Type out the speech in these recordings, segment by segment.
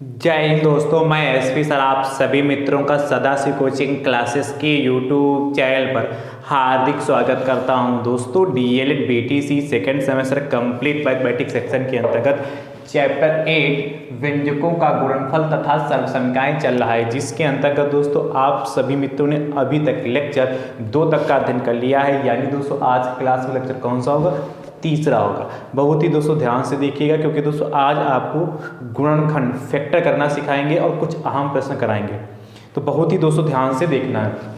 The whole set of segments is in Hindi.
जय हिंद दोस्तों, मैं एसपी सर आप सभी मित्रों का सदाशिव कोचिंग क्लासेस के यूट्यूब चैनल पर हार्दिक स्वागत करता हूं। दोस्तों DElEd BTC second semester complete mathematics section के अंतर्गत चैप्टर 8 व्यंजकों का गुणनफल तथा सर्वसंख्याएं चल रहा है, जिसके अंतर्गत दोस्तों आप सभी मित्रों ने अभी तक लेक्चर 2 तक का अध्ययन कर लिया है। यानी दोस्तों आज क्लास में लेक्चर कौन सा होगा? तीसरा होगा। बहुत ही दोस्तों ध्यान से देखिएगा, क्योंकि दोस्तों आज आपको गुणनखंड फैक्टर करना सिखाएंगे और कुछ अहम प्रश्न कराएंगे, तो बहुत ही दोस्तों ध्यान से देखना है।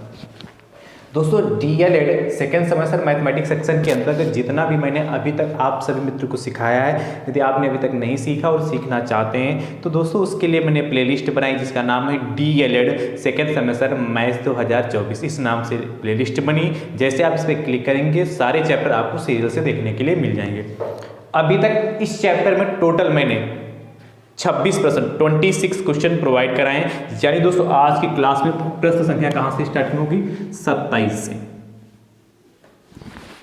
दोस्तों DElEd second semester mathematics section के अंतर्गत जितना भी मैंने अभी तक आप सभी मित्रों को सिखाया है, यदि आपने अभी तक नहीं सीखा और सीखना चाहते हैं तो दोस्तों उसके लिए मैंने प्लेलिस्ट बनाई जिसका नाम है डीएलएड सेकेंड सेमेस्टर मैथ्स 2024। इस नाम से प्लेलिस्ट बनी। जैसे आप इस पर क्लिक करेंगे सारे चैप्टर आपको सीरियल से देखने के लिए मिल जाएंगे। अभी तक इस चैप्टर में टोटल मैंने 26 क्वेश्चन प्रोवाइड कराए हैं। यानी दोस्तों आज की क्लास में प्रश्न संख्या कहां से स्टार्ट होगी? 27 से।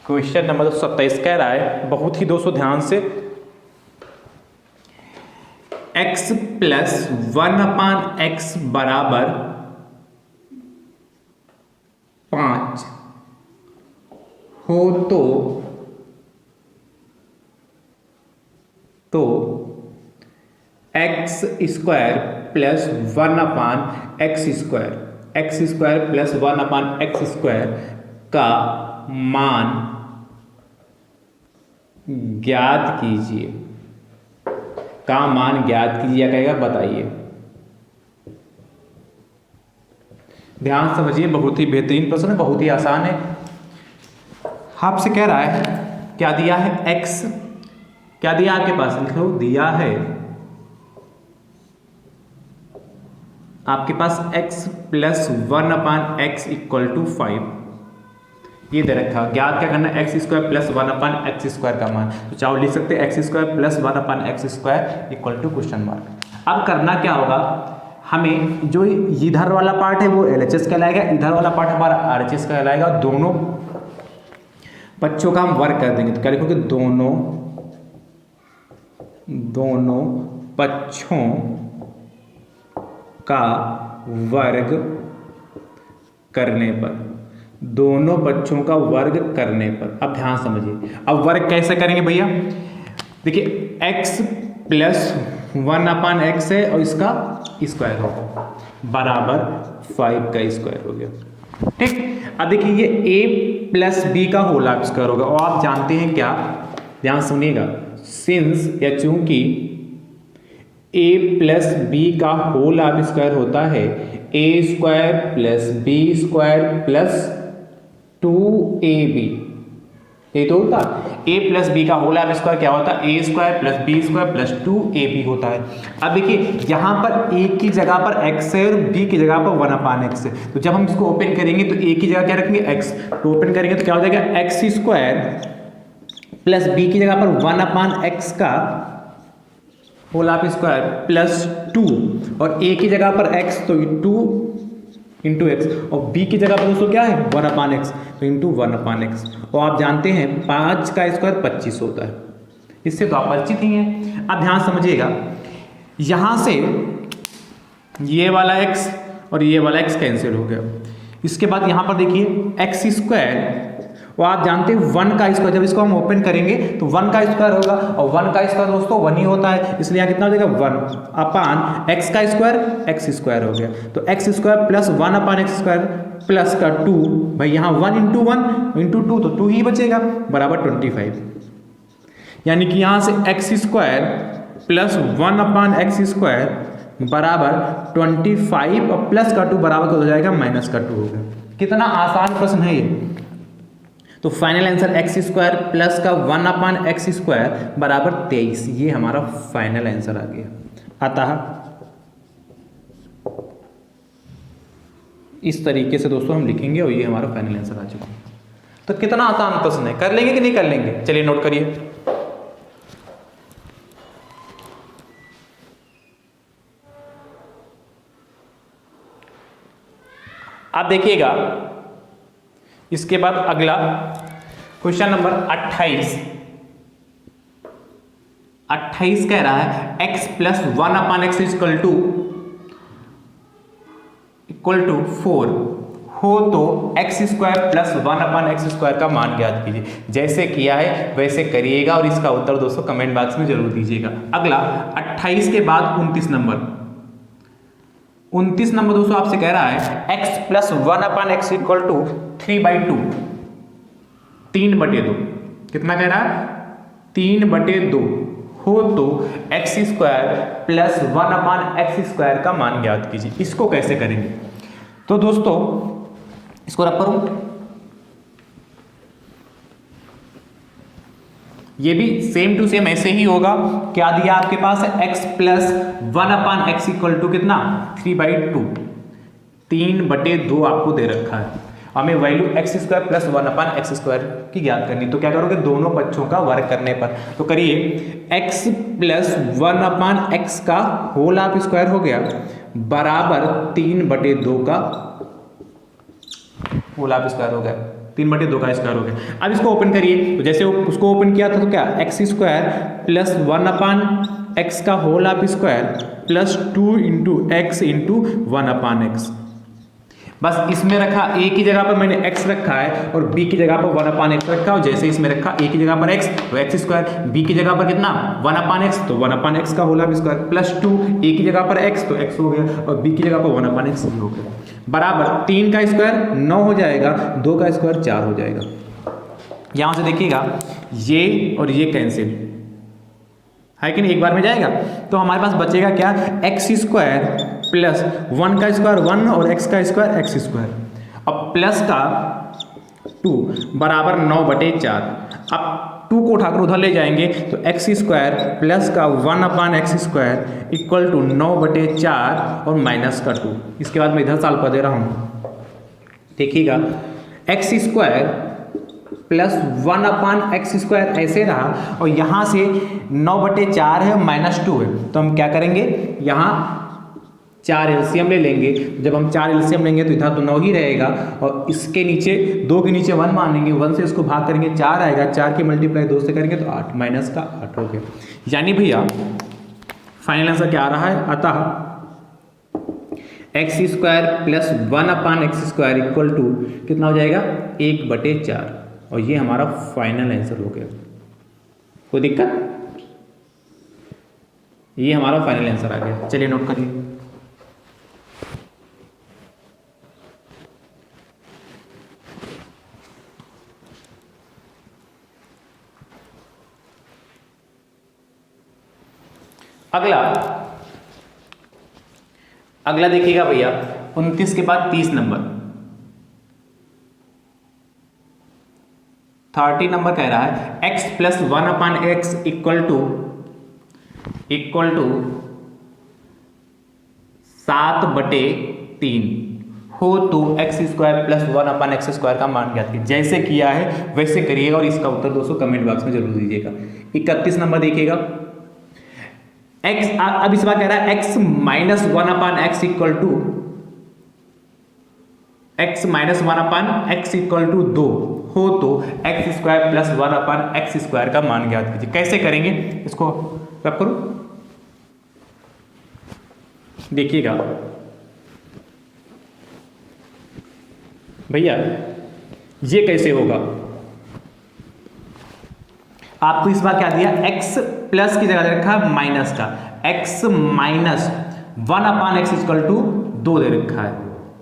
क्वेश्चन नंबर 27 कह रहा है, बहुत ही दोस्तों ध्यान से, x प्लस 1/x बराबर 5 हो तो x square plus 1/x square plus 1/x square का मान ज्ञात कीजिए। का मान ज्ञात कीजिए कहेगा, बताइए। ध्यान समझिए, बहुत ही बेहतरीन प्रश्न है, बहुत ही आसान है। आपसे कह रहा है क्या दिया है? x क्या दिया आपके पास? लिखो, दिया है आपके पास x plus 1/x equal to 5 ये दे रखा। ज्ञात क्या करना है? x square plus 1/x square का मान। तो चाहो लिख सकते हैं x square plus 1/x square equal to question mark. अब करना क्या होगा, हमें जो इधर वाला पार्ट है वो LHS कहलाएगा, इधर वाला पार्ट हमारा RHS कहलाएगा। दोनों बच्चों का हम वर्क कर देंगे। तो क्या लिखोगे? दोनों पक्षों का वर्ग करने पर, दोनों पक्षों का वर्ग करने पर। अब ध्यान समझिए, अब वर्ग कैसे करेंगे भैया? देखिए x प्लस 1/x है और इसका स्क्वायर होगा बराबर 5 का स्क्वायर हो गया। ठीक, अब देखिए ये a प्लस b का होल स्क्वायर होगा। और आप जानते हैं क्या? ध्यान सुनिएगा, सिंस या चूंकि a प्लस b का होल स्क्वायर होता है a square plus b square plus 2ab, ये तो होता a प्लस b का होल स्क्वायर क्या होता है? a square plus b square plus 2ab होता है। अब देखिए यहाँ पर a की जगह पर x है और b की जगह पर 1/x है। तो जब हम इसको ओपन करेंगे तो a की जगह क्या रखेंगे? x। तो ओपन करेंगे तो क्या हो जाएगा? x स्क्वायर प्लस b की जगह पर 1/x का होल स्क्वायर प्लस 2 और a की जगह पर x तो 2 इंटू एक्स और b की जगह पर दोस्तों क्या है? 1/x तो इंटू 1/x। और आप जानते हैं 5 का स्क्वायर 25 होता है, इससे तो आप परिचित ही हैं। अब ध्यान समझिएगा, यहां से ये वाला x और ये वाला x कैंसिल हो गया। इसके बाद यहां पर देखिए x स्क्वायर, वो आप जानते हैं 1 का स्क्वायर, जब इसको हम ओपन करेंगे तो 1 का स्क्वायर होगा और 1 का स्क्वायर दोस्तों 1 ही होता है, इसलिए यहाँ कितना हो जाएगा? 1/x का स्क्वायर x स्क्वायर हो गया। तो x square plus 1/x square plus का 2, भाई यहाँ 1 इंटू 1 इंटू 2 तो 2 ही बचेगा बराबर 25। यानी कि यहाँ से x square plus 1/x square बराबर 25 और प्लस का 2 बराबर हो जाएगा माइनस का 2 हो गया। कितना आसान प्रश्न है ये। तो final answer x square plus का 1/x स्क्वायर बराबर 23, ये हमारा फाइनल आंसर आ गया। अतः इस तरीके से दोस्तों हम लिखेंगे और ये हमारा फाइनल आंसर आ चुका है। तो कितना आसान प्रश्न है, कर लेंगे कि नहीं कर लेंगे? चलिए नोट करिए। आप देखिएगा, इसके बाद अगला क्वेश्चन नंबर 28 28 कह रहा है x plus 1/x equal to 4 हो तो x स्क्वायर प्लस 1/x² का मान ज्ञात कीजिए। जैसे किया है वैसे करिएगा और इसका उत्तर दोस्तों कमेंट बॉक्स में जरूर दीजिएगा। अगला 28 के बाद 29 नंबर। 29 नंबर दोस्तों आपसे कह रहा है x plus 1/x equal to 3/2, 3/2। कितना कह रहा है? 3/2 हो तो x स्क्वायर प्लस 1/x² का मान ज्ञात कीजिए। इसको कैसे करेंगे? तो दोस्तों इसको रख करूं, ये भी सेम टू सेम ऐसे ही होगा। क्या दिया आपके पास? x plus 1/x equal to कितना? 3/2, 3/2 आपको दे रखा है। हमें value x square plus 1/x² की ज्ञात करनी। तो क्या करोगे? दोनों पक्षों का वर्ग करने पर तो करिए x प्लस 1/x का होल आप स्क्वायर हो गया बराबर 3/2 का होल आप स्क्वायर हो गया, 3/2 का स्क्वायर हो गया। अब इसको ओपन करिए। तो जैसे उसको ओपन किया था तो क्या x स्क्वायर प्लस 1/x का होल आप square plus 2 into x into 1/x। बस इसमें रखा a की जगह पर मैंने x रखा है और b की जगह पर 1/x रखा। और जैसे इसमें रखा a की जगह पर x तो x स्क्वायर, b की जगह पर कितना? 1/x तो 1/x का होल आप स्क्वायर प्लस 2, a की जगह पर x तो x हो गया और b की जगह पर 1/x हो गया बराबर 3 का स्क्वायर 9 हो जाएगा, 2 का स्क्वायर 4 हो जाएगा। यहां से देखिएगा ये और ये कैंसिल है कि नहीं, एक बार में जाएगा। तो हमारे पास बचेगा क्या? एक्स स्क्वायर प्लस 1 का स्क्वायर 1 और x का स्क्वायर x स्क्वायर। अब प्लस का 2 बराबर 9/4। अब 2 को उठाकर उधर ले जाएंगे तो x स्क्वायर प्लस का 1/x² इक्वल टू 9/4 और माइनस का 2। इसके बाद मैं इधर साल दे रहा हूँ, देखिएगा x स्क्वायर प्लस 1/x² ऐसे रहा और यहाँ से 9/4 है माइनस 2 है। तो हम क्या करेंगे? यहाँ 4 एलसीएम ले लेंगे। जब हम 4 एलसीएम लेंगे तो इधर तो 9 ही रहेगा और इसके नीचे 2 के नीचे 1 मानेंगे, 1 से इसको भाग करेंगे 4 आएगा, 4 की मल्टीप्लाई 2 से करेंगे तो 8 माइनस का 8 हो गया। यानी भैया फाइनल आंसर क्या आ रहा है? अतः x square plus 1/x² equal to कितना हो जाएगा? 1/4 और ये हमारा फाइनल आंसर हो गया। कोई दिक्कत? ये हमारा फाइनल आंसर आ गया। चलिए नोट करिए। अगला देखिएगा भैया 29 के बाद 30 नंबर। 30 नंबर कह रहा है x plus 1/x equal to 7/3 हो तो x स्क्वायर प्लस 1/x² का मान ज्ञात कीजिए। जैसे किया है वैसे करिएगा और इसका उत्तर दोस्तों कमेंट बॉक्स में जरूर दीजिएगा। 31 नंबर देखिएगा x, अब इस बार कह रहा है x minus 1/x equal to x minus 1/x equal to 2 हो तो x स्क्वायर प्लस 1/x² का मान ज्ञात कीजिए। कैसे करेंगे इसको? रब करो, देखिएगा भैया ये कैसे होगा। आपको इस बार क्या दिया? x प्लस की जगह रखा माइनस का, x minus 1/x equal to 2 दे रखा है।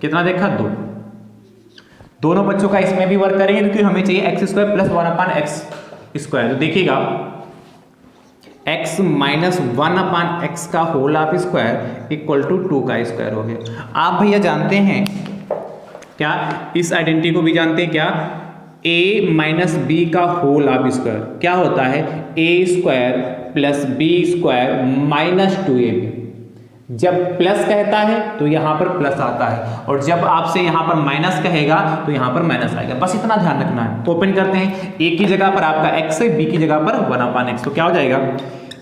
कितना देखा? 2। दोनों बच्चों का इसमें भी वर्क करेंगे क्योंकि हमें चाहिए x स्क्वायर प्लस 1/x²। तो देखिएगा x माइनस 1/x का whole of square equal to 2 का स्क्वायर हो गया। आप भैया जानते हैं क्या? इस आइडेंटिटी को भी जानते हैं क्या? a माइनस बी का होल ऑफ स्क्वायर क्या होता है? a² plus b² minus 2ab। जब प्लस कहता है तो यहां पर प्लस आता है और जब आपसे यहां पर माइनस कहेगा तो यहां पर माइनस आएगा। बस इतना ध्यान रखना है। तो ओपन करते हैं। a की जगह पर आपका x है, b की जगह पर 1/x। तो क्या हो जाएगा?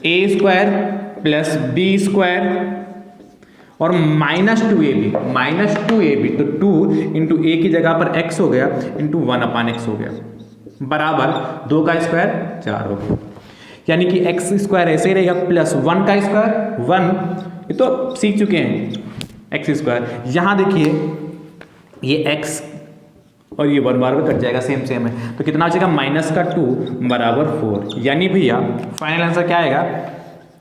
a² प्लस b² और माइनस 2ab तो 2 इंटू ए की जगह पर x हो गया इंटू 1/x हो गया बराबर 2 का स्क्वायर 4 हो गया। यानी कि एक्स स्क्वायर ऐसे ही रहेगा प्लस 1 का स्क्वायर 1, ये तो सीख चुके हैं, एक्स स्क्वायर। यहाँ देखिए ये एक्स और ये 1 बार में कट जाएगा, सेम सेम है, तो कितना बचेगा माइनस का 2 बराबर 4। यानी भैया फाइनल आंसर क्या आएगा,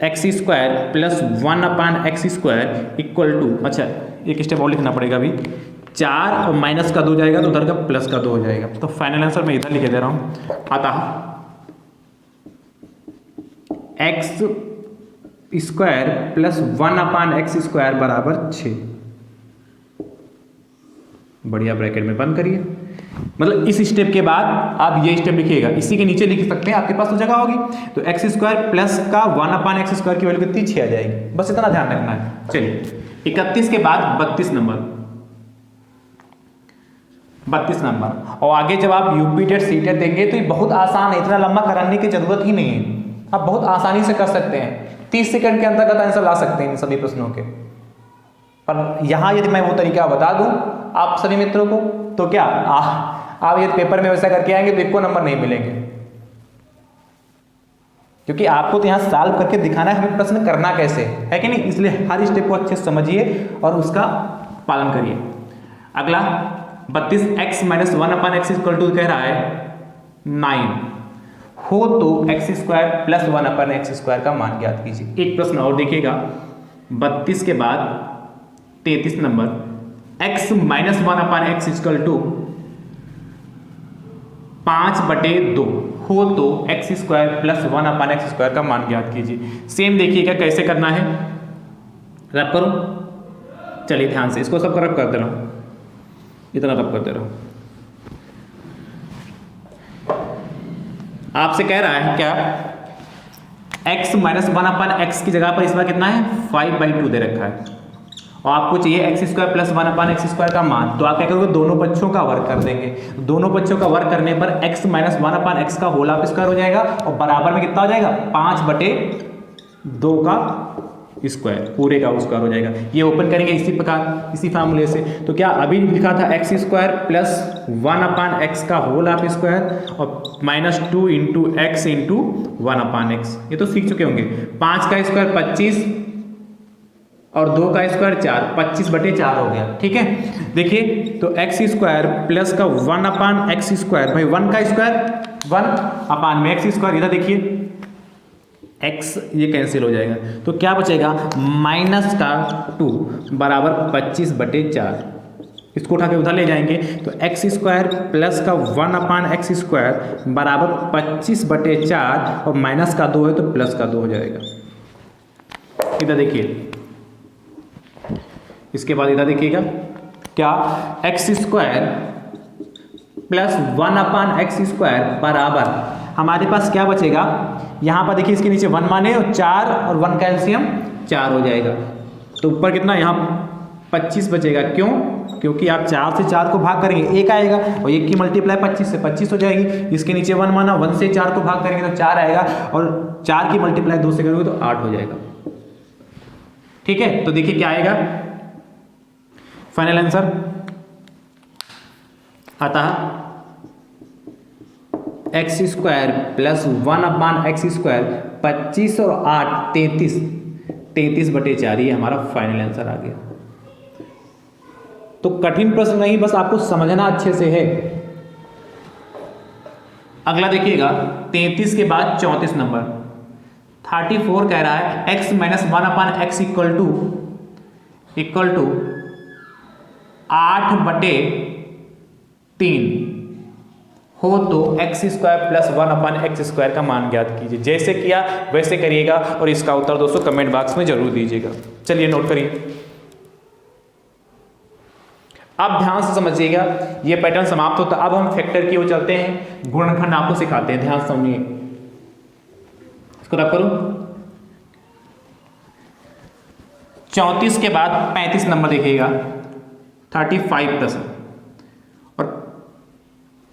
x square plus 1 upon x square equal to, अच्छा एक स्टेप और लिखना पड़ेगा अभी, 4 और माइनस का 2 जाएगा तो उधर का प्लस का 2 हो जाएगा। तो फाइनल आंसर मैं इधर लिख दे रहा हूँ, अतः x square plus 1 upon x square बराबर 6। बढ़िया, ब्रैकेट में बंद करिए। मतलब इस स्टेप के बाद आप ये स्टेप लिखिएगा, इसी के नीचे लिख सकते हैं, आपके पास तो जगह होगी। तो एक्स स्क्वायर प्लस का 1 अपान एक्स स्क्वायर की वैल्यू कितनी, 6 आ जाएगी। बस इतना ध्यान रखना है। चलिए 31 के बाद 32 नंबर, 32 नंबर। और आगे जब आप यूपी टेट सी टेट देंगे तो ये बहुत आसान है, इतना लंबा कराने की जरूरत ही नहीं है, आप बहुत आसानी से कर सकते हैं। 30 सेकंड के अंतर्गत आंसर ला सकते हैं इन सभी प्रश्नों के। पर यहाँ यदि मैं वो तरीका बता दूं आप सभी मित्रों को, तो क्या आप यदि पेपर में वैसा करके आएंगे तो एक को नंबर नहीं मिलेंगे, क्योंकि आपको तो यहाँ सॉल्व करके दिखाना है हमें प्रश्न करना कैसे है कि नहीं। इसलिए हर स्टेप को अच्छे से समझिए और उसका पालन करिए। अगला 32 x minus 1 upon x equal to कह रहा है 9 हो तो x square plus 1 upon x square का मान ज्ञात कीजिए। एक प्रश्न और देखिएगा 32 के बाद 33 number, x minus 1 upon x equal to 5/2 हो तो x square plus 1 upon x square का मान ज्ञात कीजिए। सेम देखिएगा कैसे करना है, रब करो, चलिए ध्यान से इसको सब रब करते रहो, इतना रब करते रहो। आपसे कह रहा है क्या, x माइनस 1 अपान एक्स की जगह पर इस बार कितना है 5/2 दे रखा है, और आपको चाहिए x square plus 1 upon x square का मान। तो आप क्या करोगे, दोनों पक्षों का वर्ग कर देंगे। दोनों पक्षों का वर्ग करने पर x माइनस 1 अपान एक्स का होल ऑफ स्क्वायर हो जाएगा, और बराबर में कितना हो जाएगा 5/2 का स्क्वायर, पूरे का स्क्वायर हो जाएगा। ये ओपन करेंगे इसी प्रकार, इसी फार्मूले से। तो क्या अभी लिखा था x square plus 1 upon x का होल ऑफ स्क्वायर और minus 2 into x into 1 upon x, ये तो सीख चुके होंगे। 5 का स्क्वायर 25 और 2 का स्क्वायर 4, 25/4 हो गया। ठीक है, देखिए तो एक्स स्क्वायर प्लस का 1 अपान एक्स स्क्वायर, भाई 1 का स्क्वायर 1 अपान में एक्स स्क्वायर, इधर देखिए x ये कैंसिल हो जाएगा, तो क्या बचेगा माइनस का 2 बराबर 25/4। इसको उठा के उधर ले जाएंगे तो एक्स स्क्वायर प्लस का 1 अपान एक्स स्क्वायर बराबर 25/4, और माइनस का 2 है तो प्लस का 2 हो जाएगा। इधर देखिए, इसके बाद इधर देखिएगा क्या, x square plus 1 upon x square बराबर हमारे पास क्या बचेगा, यहाँ पर देखिए इसके नीचे 1 माने और 4 और 1 कैल्शियम 4 हो जाएगा, तो ऊपर कितना यहाँ 25 बचेगा। क्यों, क्योंकि आप 4 से 4 को भाग करेंगे 1 आएगा, और 1 की मल्टीप्लाई 25 से 25 हो जाएगी। इसके नीचे 1 माना, 1 से 4 को भाग करेंगे तो 4 आएगा, और 4 की मल्टीप्लाई 2 से करोगे तो 8 हो जाएगा। ठीक है, तो देखिए क्या आएगा फाइनल आंसर, अतः x square plus 1 upon x square 25 और 8 33/4, ये हमारा फाइनल आंसर आ गया। तो कठिन प्रश्न नहीं, बस आपको समझना अच्छे से है। अगला देखिएगा 33 के बाद 34 नंबर, 34 कह रहा है x minus 1 upon x equal to 8/3 हो तो x square plus 1 upon x square का मान ज्ञात कीजिए। जैसे किया वैसे करिएगा, और इसका उत्तर दोस्तों कमेंट बॉक्स में जरूर दीजिएगा। चलिए नोट करिए, अब ध्यान से समझिएगा, ये पैटर्न समाप्त होता। अब हम फैक्टर की ओर चलते हैं, गुणनखंड आपको सिखाते हैं, ध्यान से समझिए। इसको रब करो। 34 के बाद 35 नंबर देखिएगा, 35 प्रश्न, और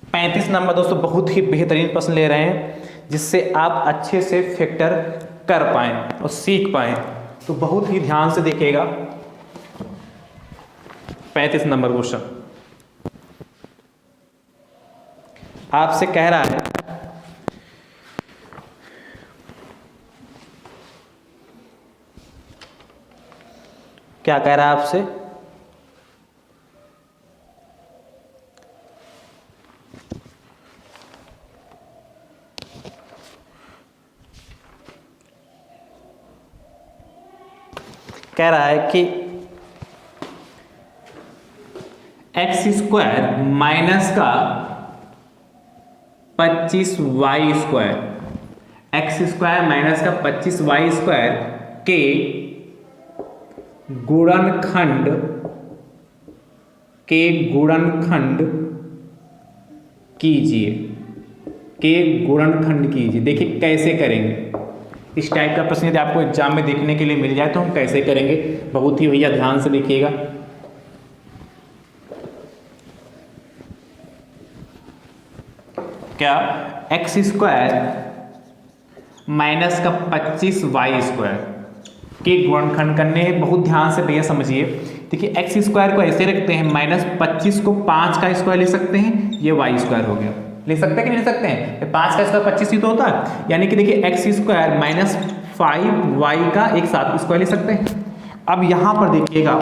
35 नंबर दोस्तों बहुत ही बेहतरीन प्रश्न ले रहे हैं, जिससे आप अच्छे से फैक्टर कर पाएं और सीख पाएं। तो बहुत ही ध्यान से देखिएगा 35 नंबर क्वेश्चन। आपसे कह रहा है क्या कह रहा है आपसे, कह रहा है कि एक्स स्क्वायर माइनस का 25y square, x square minus का 25y स्क्वायर के गुणनखंड कीजिए, देखिए कैसे करेंगे। इस टाइप का प्रश्न यदि आपको एग्जाम में देखने के लिए मिल जाए तो हम कैसे करेंगे, बहुत ही भैया ध्यान से देखिएगा। क्या एक्स स्क्वायर माइनस का 25y स्क्वायर के गुणनखंड करने हैं, बहुत ध्यान से भैया समझिए। देखिए एक्स स्क्वायर को ऐसे रखते हैं, -25 को 5 का स्क्वायर ले सकते हैं, ये y स्क्वायर हो गया, ले सकते हैं कि नहीं ले सकते हैं, 5 का स्क्वायर 25 ही तो होता है, यानी कि देखिए एक्स स्क्वायर माइनस 5y का एक साथ स्क्वायर ले सकते हैं। अब यहां पर देखिएगा,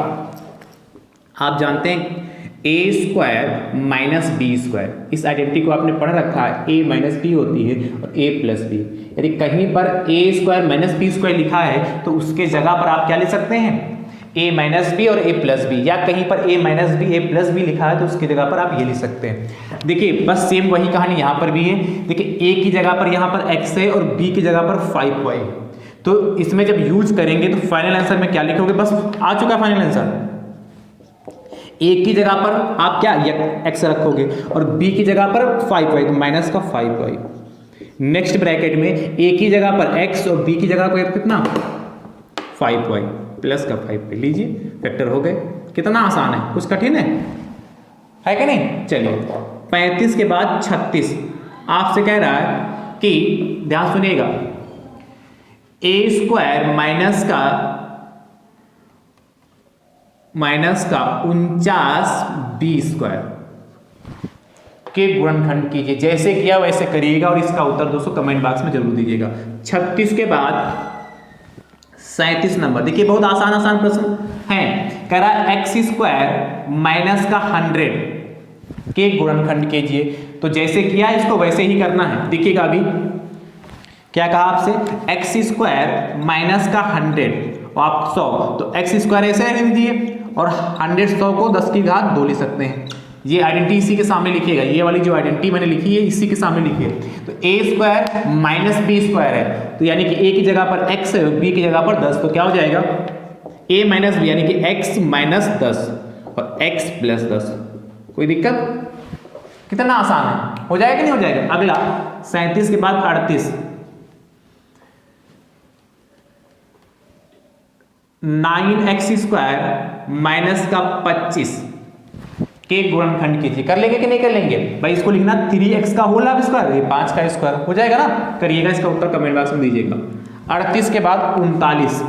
आप जानते हैं ए स्क्वायर माइनस बी स्क्वायर, इस आइडेंटिटी को आपने पढ़ रखा है, ए माइनस बी होती है और ए प्लस बी, यदि कहीं पर ए स्क्वायर माइनस बी स्क्वायर लिखा है तो उसके जगह पर आप क्या ले सकते हैं, ए माइनस बी और ए प्लस बी, या कहीं पर ए माइनस बी ए प्लस बी लिखा है तो उसकी जगह पर आप ये लिख सकते हैं। देखिए बस सेम वही कहानी यहाँ पर भी है। देखिए ए की जगह पर यहाँ पर x है और बी की जगह पर 5y, तो इसमें जब यूज करेंगे तो फाइनल आंसर में क्या लिखोगे, बस आ चुका फाइनल आंसर। ए की जगह पर आप क्या x रखोगे और b की जगह पर 5y, तो माइनस का 5y। नेक्स्ट ब्रैकेट में a की जगह पर x और b की जगह पर कितना 5y प्लस का 5y, लीजिए फैक्टर हो गए। कितना आसान है, कुछ कठिन है कि नहीं। चलिए 35 के बाद 36 आपसे कह रहा है कि ध्यान सुनिएगा, ए स्क्वायर माइनस का 49 बी स्क्वायर के गुणनखंड कीजिए। जैसे किया वैसे करिएगा और इसका उत्तर दोस्तों कमेंट बॉक्स में जरूर दीजिएगा। 36 के बाद 37 नंबर, देखिए बहुत आसान प्रश्न है। कह रहा है एक्स स्क्वायर माइनस का 100 के गुणनखंड कीजिए, तो जैसे किया इसको वैसे ही करना है। देखिएगा अभी क्या कहा आपसे, एक्स स्क्वायर माइनस का 100 और आप 100, तो एक्स स्क्वायर ऐसे लिख दीजिए और 100 100 को 10 की घात 2 लिख सकते हैं। ये आइडेंटिटी इसी के सामने लिखिएगा, ये वाली जो आइडेंटिटी मैंने लिखी है इसी के सामने लिखिए। तो ए स्क्वायर माइनस बी स्क्वायर है, तो यानी कि ए की जगह पर x है और बी की जगह पर 10, तो क्या हो जाएगा a माइनस बी, यानी कि x माइनस 10 और x प्लस 10। कोई दिक्कत, कितना आसान है, हो जाएगा नहीं हो जाएगा। अगला 37 के बाद 38, 9x स्क्वायर माइनस का 25 के गुणनखंड कीजिए। कर लेंगे कि नहीं कर लेंगे भाई, इसको लिखना 3x का होल स्क्वायर, ये 5 का स्क्वायर हो जाएगा ना, करिएगा। इसका उत्तर कमेंट बॉक्स में दीजिएगा। 38 के बाद 39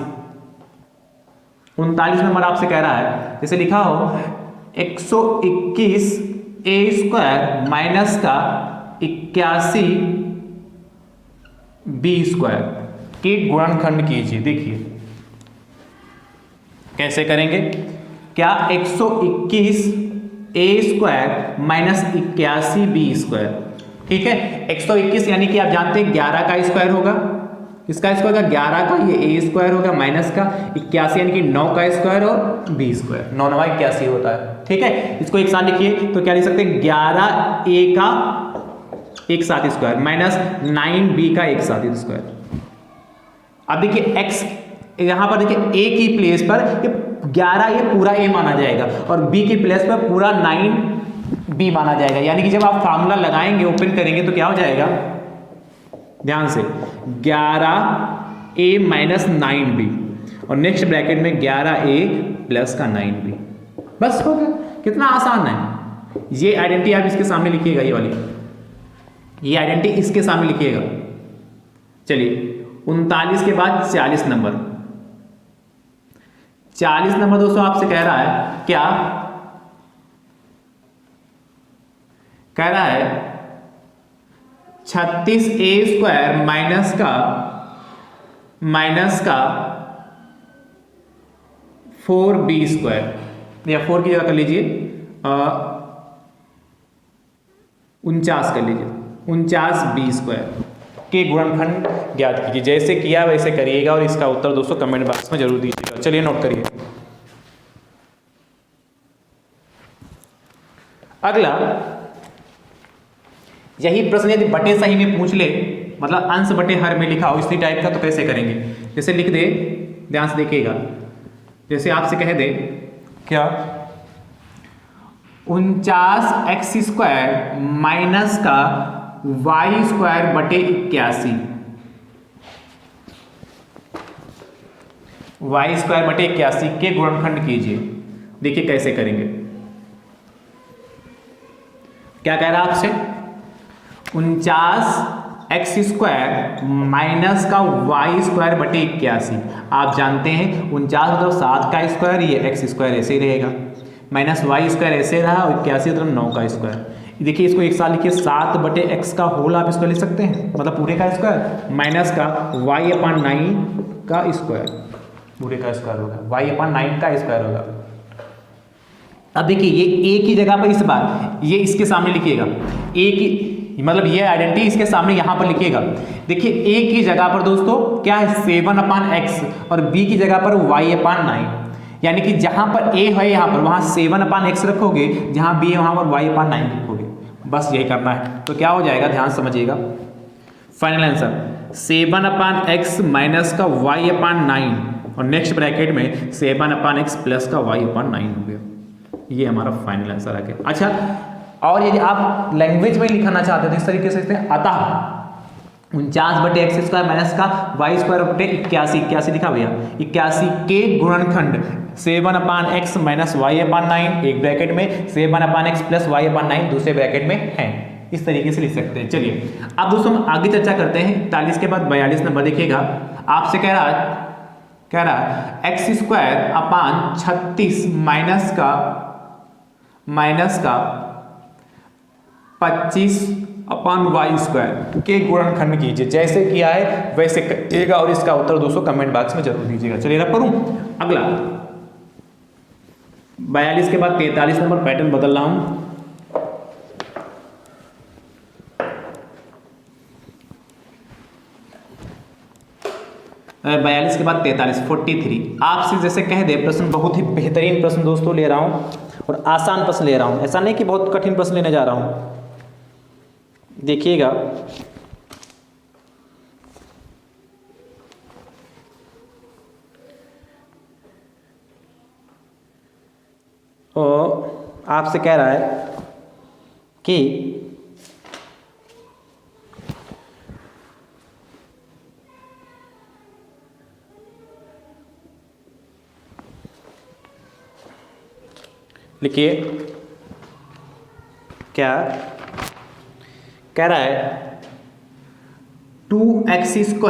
नंबर आपसे कह रहा है, जैसे लिखा हो 121 ए स्क्वायर माइनस का 81 बी स्क्वायर के गुणनखंड कीजिए। देखिए कैसे करेंगे, क्या 121 ए स्क्वायर माइनस 81 बी स्क्वायर, ठीक है। 121 यानी कि आप जानते हैं 11 का स्क्वायर होगा, इसका स्क्वायर का 11 का, ये ए स्क्वायर होगा माइनस का 81 यानी कि 9 का स्क्वायर और बी स्क्वायर, 9 9 81 होता है, ठीक है। इसको एक साथ लिखिए तो क्या लिख सकते हैं, 11 ए का एक साथ स्क्वायर माइनस 9 बी का एक साथ स्क्वायर। अब देखिए एक्स यहां पर देखिए ए की प्लेस पर 11 ये पूरा ए माना जाएगा और बी की प्लेस पर पूरा 9 बी माना जाएगा, यानी कि जब आप फार्मूला लगाएंगे ओपन करेंगे तो क्या हो जाएगा, ध्यान से 11 ए माइनस 9 बी और नेक्स्ट ब्रैकेट में 11 ए प्लस का 9 बी, बस हो गया। कितना आसान है। ये आइडेंटिटी आप इसके सामने लिखिएगा, ये वाली ये आइडेंटिटी इसके सामने लिखिएगा। चलिए 39 के बाद 40 नंबर, 40 नंबर दोस्तों आपसे कह रहा है, क्या कह रहा है 36 ए स्क्वायर माइनस का 4b² या 4 की जगह कर लीजिए 49 कर लीजिए, 49b² के गुणनखंड ज्ञात कीजिए। जैसे किया वैसे करिएगा और इसका उत्तर दोस्तों कमेंट बॉक्स में जरूर दीजिएगा। चलिए नोट करिए। अगला, यही प्रश्न यदि बटे सही में पूछ ले, मतलब अंश बटे हर में लिखा हो इसी टाइप का, तो कैसे करेंगे? जैसे लिख दे, ध्यान से देखिएगा, जैसे आपसे कह दे क्या 49x² माइनस का y² बटे 81, y² बटे 81 के गुणनखंड कीजिए। देखिए कैसे करेंगे। क्या कह रहा है आपसे? 49x² माइनस का y² बटे 81। आप जानते हैं 49 मतलब 7 का स्क्वायर, ये x² ऐसे ही रहेगा, माइनस y² ऐसे रहा और 81 मतलब 9 का स्क्वायर। देखिए इसको एक साथ लिखिए, 7 बटे x का होल आप इसको लिख सकते हैं, मतलब पूरे का स्क्वायर, माइनस का y/9 का स्क्वायर, पूरे का स्क्वायर होगा, y/9 का स्क्वायर होगा। अब देखिए ये a की जगह पर इस बार ये इसके सामने लिखिएगा, a की मतलब ये आइडेंटिटी इसके सामने यहां पर लिखिएगा। देखिए a की जगह पर दोस्तों क्या है 7/x और b की जगह पर y/9, यानी कि जहां पर a है यहां पर वहां 7/x रखोगे, जहां b है वहां पर y/9 लिखोगे। बस यही करना है। तो क्या हो जाएगा, ध्यान समझिएगा। फाइनल आंसर 7/x माइनस का y/9 और नेक्स्ट ब्रैकेट में 7/x प्लस का y/9 हो गया। ये हमारा फाइनल आंसर आ गया। अच्छा, और यदि आप लैंग्वेज में लिखना चाहते हैं तो इस तरीके से लिखते हैं, अतः 49 बटे x² माइनस का y² बटे 81 लिखा भैया, 81 के गुणनखंड 7/x माइनस y/9 एक ब्रैकेट में, 7/x प्लस y/9 दूसरे ब्रैकेट में है। इस तरीके से लिख सकते हैं। चलिए अब दोस्तों हम आगे चर्चा करते हैं। 41 के बाद 42 नंबर देखिएगा। आपसे कह रहा है x² 36 माइनस का 25/y² के गुणनखंड कीजिए। जैसे किया है वैसे करिएगा और इसका उत्तर दोस्तों कमेंट बॉक्स में जरूर दीजिएगा। चलिए रब करूं। अगला 42 के बाद 43 नंबर पैटर्न बदल रहा हूं। और 42 के बाद 43 43 आपसे जैसे कह दे प्रश्न, बहुत ही बेहतरीन प्रश्न दोस्तों ले रहा हूं और आसान प्रश्न ले रहा हूं, ऐसा नहीं कि बहुत कठिन प्रश्न लेने जा रहा हूं। देखिएगा और आपसे कह रहा है कि लिखिए क्या कह रहा है, 2x²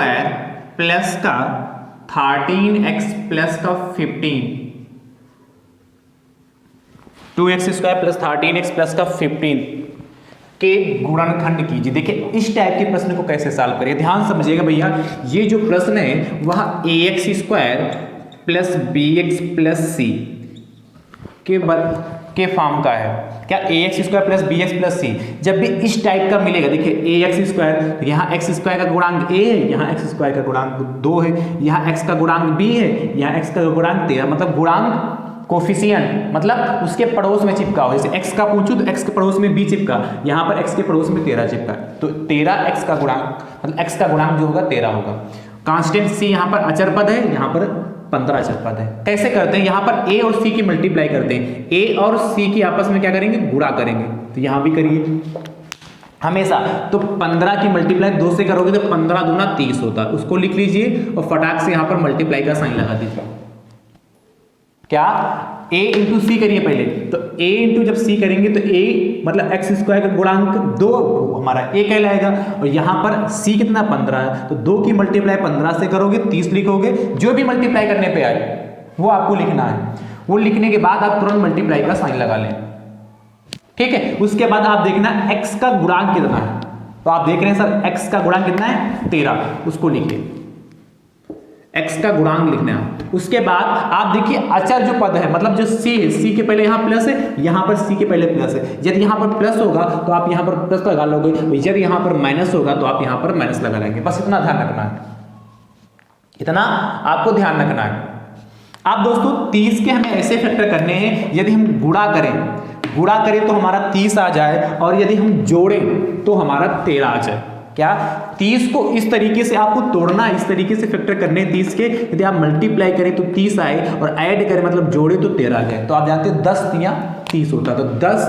प्लस का 13x प्लस का 15, 2x² प्लस 13x प्लस का 15 के गुणनखंड कीजिए। देखिए इस टाइप के प्रश्न को कैसे सॉल्व करिए, ध्यान समझिएगा भैया। ये जो प्रश्न है वह ax² plus bx plus c के फॉर्म का है। क्या ax² plus bx plus c जब भी इस टाइप का मिलेगा, देखिए ax², यहाँ x² का गुणांक a है, यहाँ x² का गुणांक 2 है, यहाँ x का गुणांक b है, यहाँ x का गुणांक 13, मतलब गुणांक कोफिशिएंट मतलब उसके पड़ोस में चिपका हो। जैसे x का पूछूं तो x के पड़ोस में b चिपका, यहाँ पर x के पड़ोस में 13 चिपका, तो 13 x का गुणांक मतलब x का गुणांक जो होगा 13 होगा। कांस्टेंट c यहाँ पर अचर पद है, यहाँ पर 15 अचर पद है। कैसे करते हैं, यहाँ पर a और c की मल्टीप्लाई करते हैं, a और c की आपस में क्या करेंगे, गुणा करेंगे। तो यहाँ भी करिए हमेशा। तो 15 की मल्टीप्लाई 2 से करोगे तो 15 दूना 30 होता है, उसको लिख लीजिए और फटाक से यहाँ पर मल्टीप्लाई का साइन लगा दीजिए। क्या a इंटू सी करिए पहले, तो a इंटू जब c करेंगे तो a मतलब x² का गुणांक 2 हमारा a कहलाएगा, और यहाँ पर c कितना 15 है, तो 2 की मल्टीप्लाई 15 से करोगे 30 लिखोगे। जो भी मल्टीप्लाई करने पे आए वो आपको लिखना है, वो लिखने के बाद आप तुरंत मल्टीप्लाई का साइन लगा लें, ठीक है। उसके बाद आप देखना x का गुणांक कितना है, तो आप देख रहे हैं सर x का गुणांक कितना है 13, उसको लिखिए x का गुणांक लिखना है। उसके बाद आप देखिए अचर जो पद है, मतलब जो c है, c के पहले यहाँ प्लस है, यहाँ पर c के पहले प्लस है। यदि यहाँ पर प्लस होगा तो आप यहाँ पर प्लस लगा लोगे, यदि यहाँ पर माइनस होगा तो आप यहाँ पर माइनस लगा लेंगे। बस इतना ध्यान रखना है, इतना आपको ध्यान रखना है। अब दोस्तों 30 के हमें ऐसे फैक्टर करने हैं, यदि हम गुणा करें तो हमारा 30 आ जाए, और यदि हम जोड़ें तो हमारा 13 आ जाए। क्या 30 को इस तरीके से आपको तोड़ना, इस तरीके से फैक्टर करने 30 के, यदि आप मल्टीप्लाई करें तो 30 आए, और ऐड करें मतलब जोड़े तो 13 आ जाए। तो आप जानते हैं 10 तिया 30 होता है, तो 10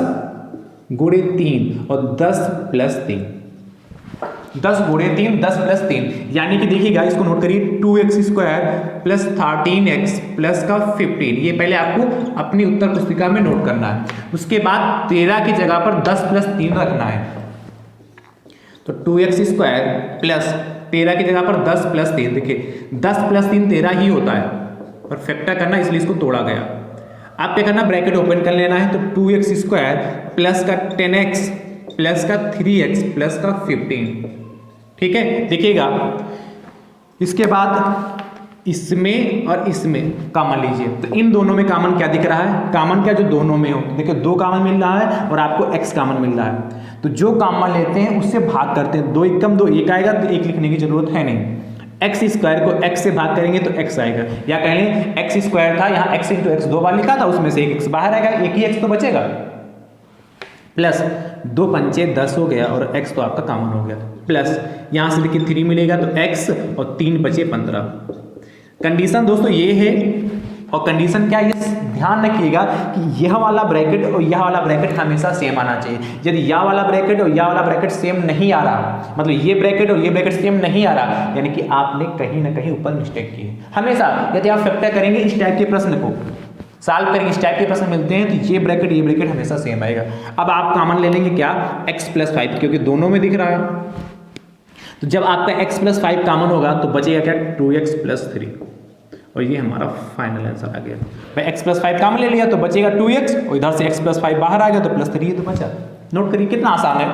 गुणे 3 और 10 प्लस 3, 10 गुणे 3 10 प्लस 3, यानी कि देखिएगा इसको नोट करिए 2x square plus 13x plus का 15। ये पहले आपको अपनी उत्तर पुस्तिका में नोट करना है। उसके बाद 13 की जगह पर 10 प्लस 3 रखना है, तो 2x स्क्वायर प्लस 13 की जगह पर 10 प्लस 3, देखिए 10 प्लस 3 13 ही होता है, और फैक्टर करना इसलिए इसको तोड़ा गया। आप क्या करना, ब्रैकेट ओपन कर लेना है, तो 2x स्क्वायर प्लस का 10x प्लस का 3x प्लस का 15, ठीक है। देखिएगा इसके बाद इसमें और इसमें कॉमन लीजिए, तो इन दोनों में कॉमन क्या दिख रहा है, कॉमन क्या जो दोनों में हो, देखिए 2 कॉमन मिल रहा है और आपको x कॉमन मिल रहा है, तो जो कॉमन लेते हैं उससे भाग करते हैं। 2 एकम 2, 1 आएगा तो 1 लिखने की जरूरत है नहीं। x स्क्वायर को x से भाग करेंगे तो x आएगा, या कह लें x स्क्वायर था, यहाँ x इंटू x 2 बार लिखा था, उसमें से एक x बाहर आएगा, एक ही x तो बचेगा, प्लस 2 पंचे 10 हो गया, और x तो आपका कॉमन हो गया, प्लस यहाँ से देखिए 3 मिलेगा तो x, और 3 बचे 15। कंडीशन दोस्तों ये है, और कंडीशन क्या है, ये ध्यान रखिएगा कि यह वाला ब्रैकेट और यह वाला ब्रैकेट हमेशा सेम आना चाहिए। यदि यह वाला ब्रैकेट और यह वाला ब्रैकेट सेम नहीं आ रहा, मतलब ये ब्रैकेट और ये ब्रैकेट सेम नहीं आ रहा, यानी कि आपने कहीं ना कहीं ऊपर मिस्टेक की है। हमेशा यदि आप फैक्टर करेंगे इस टाइप के प्रश्न को सॉल्व करेंगे, इस टाइप के प्रश्न मिलते हैं, तो ये ब्रैकेट हमेशा सेम आएगा। अब आप कॉमन ले लेंगे क्या, x प्लस 5, क्योंकि दोनों में दिख रहा है, तो जब आपका x प्लस 5 कॉमन होगा तो बचेगा क्या, 2x प्लस 3, और ये हमारा फाइनल आंसर आ गया। भाई x प्लस 5 कॉमन ले लिया तो बचेगा 2x, और इधर से x प्लस 5 बाहर आ गया तो प्लस 3 तो बचा। नोट करिए कितना आसान है।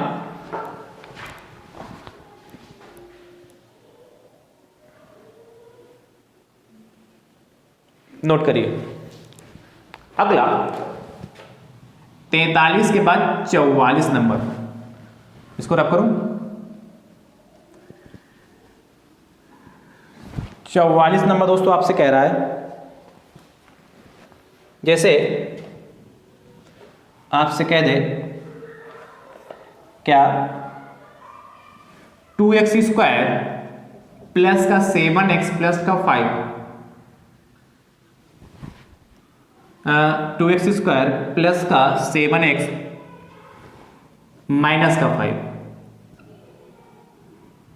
नोट करिए अगला 43 के बाद 44 नंबर, इसको रब करूं, 44 नंबर दोस्तों आपसे कह रहा है, जैसे आपसे कह दे क्या 2x स्क्वायर प्लस का 7x प्लस का 5, 2x स्क्वायर प्लस का 7x माइनस का 5,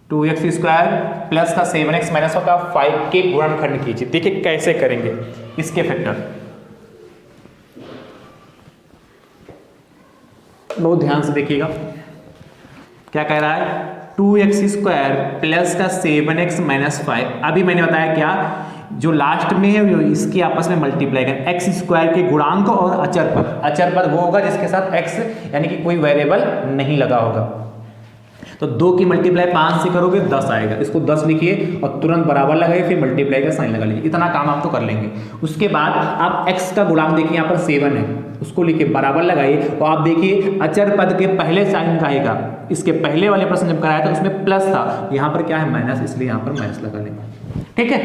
2x स्क्वायर प्लस का 7x माइनस का 5 के गुणनखंड कीजिए। देखिए कैसे करेंगे इसके फैक्टर, बहुत ध्यान से देखिएगा। क्या कह रहा है, 2x स्क्वायर प्लस का 7x माइनस 5, अभी मैंने बताया क्या, जो लास्ट में है वो इसके आपस में मल्टीप्लाई करें, x स्क्वायर के गुणांक और अचर पद वो होगा जिसके साथ x यानी कि कोई वेरिएबल नहीं लगा होगा। तो 2 की मल्टीप्लाई 5 से करोगे 10 आएगा, इसको 10 लिखिए और तुरंत बराबर लगाइए, फिर मल्टीप्लाई का साइन लगा लीजिए, इतना काम आप तो कर लेंगे। उसके बाद आप x का गुणांक देखिए, यहाँ पर 7 है, उसको लिखिए बराबर लगाइए, और आप देखिए अचर पद के पहले साइन का आएगा, इसके पहले वाले प्रश्न जब कराया था उसमें प्लस था, यहाँ पर क्या है माइनस, इसलिए यहाँ पर माइनस लगा लेंगे। ठीक है,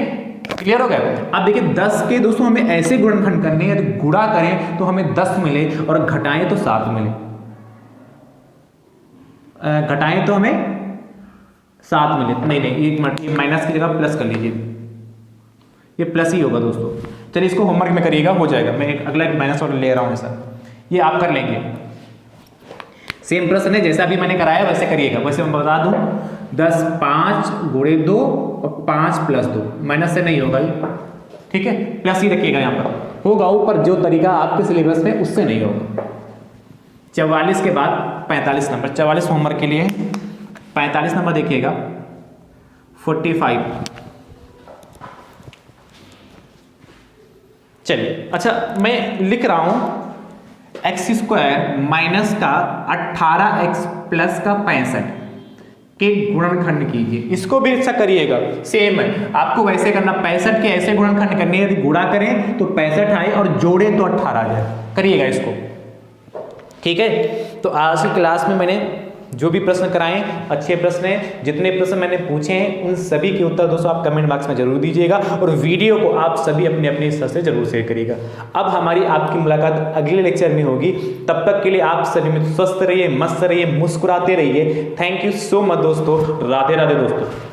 क्लियर हो गया। अब देखिए 10 के दोस्तों हमें ऐसे गुणनखंड करने हैं, यदि गुणा करें तो हमें 10 मिले और घटाएं तो 7 मिले, घटाएं तो हमें 7 मिले, नहीं एक माइनस की जगह प्लस कर लीजिए, ये प्लस ही होगा दोस्तों। चलिए इसको होमवर्क में करिएगा, हो जाएगा। मैं अगला एक माइनस और ले रहा हूँ ऐसा, ये आप कर लेंगे। सेम प्रश्न है जैसा भी मैंने कराया वैसे करिएगा। वैसे मैं बता दूं 10 5 गुणे 2 और 5 प्लस 2, माइनस से नहीं होगा ये, ठीक है, प्लस ही रखिएगा, यहाँ पर होगा ऊपर जो तरीका आपके सिलेबस में उससे नहीं होगा। 44 के बाद 45 नंबर, 44 होमवर्क के लिए 45 नंबर देखिएगा 45। चलिए अच्छा मैं लिख रहा हूं x स्क्वायर माइनस का 18x प्लस का 65, के गुणनखंड कीजिए। इसको भी ऐसा करिएगा, सेम है आपको वैसे करना, 65 के ऐसे गुणनखंड करने हैं, यदि गुणा करें तो 65 आए और जोड़े तो 18 आ जाए, करिएगा इसको। ठीक है, तो आज की क्लास में मैंने जो भी प्रश्न कराएं अच्छे प्रश्न हैं, जितने प्रश्न मैंने पूछे हैं उन सभी के उत्तर दोस्तों आप कमेंट बॉक्स में जरूर दीजिएगा और वीडियो को आप सभी अपने अपने हिस्से से जरूर शेयर करिएगा। अब हमारी आपकी मुलाकात अगले लेक्चर में होगी, तब तक के लिए आप सभी में स्वस्थ रहिए, मस्त रहिए, मुस्कुराते रहिए। थैंक यू सो मच दोस्तों, राधे राधे दोस्तों।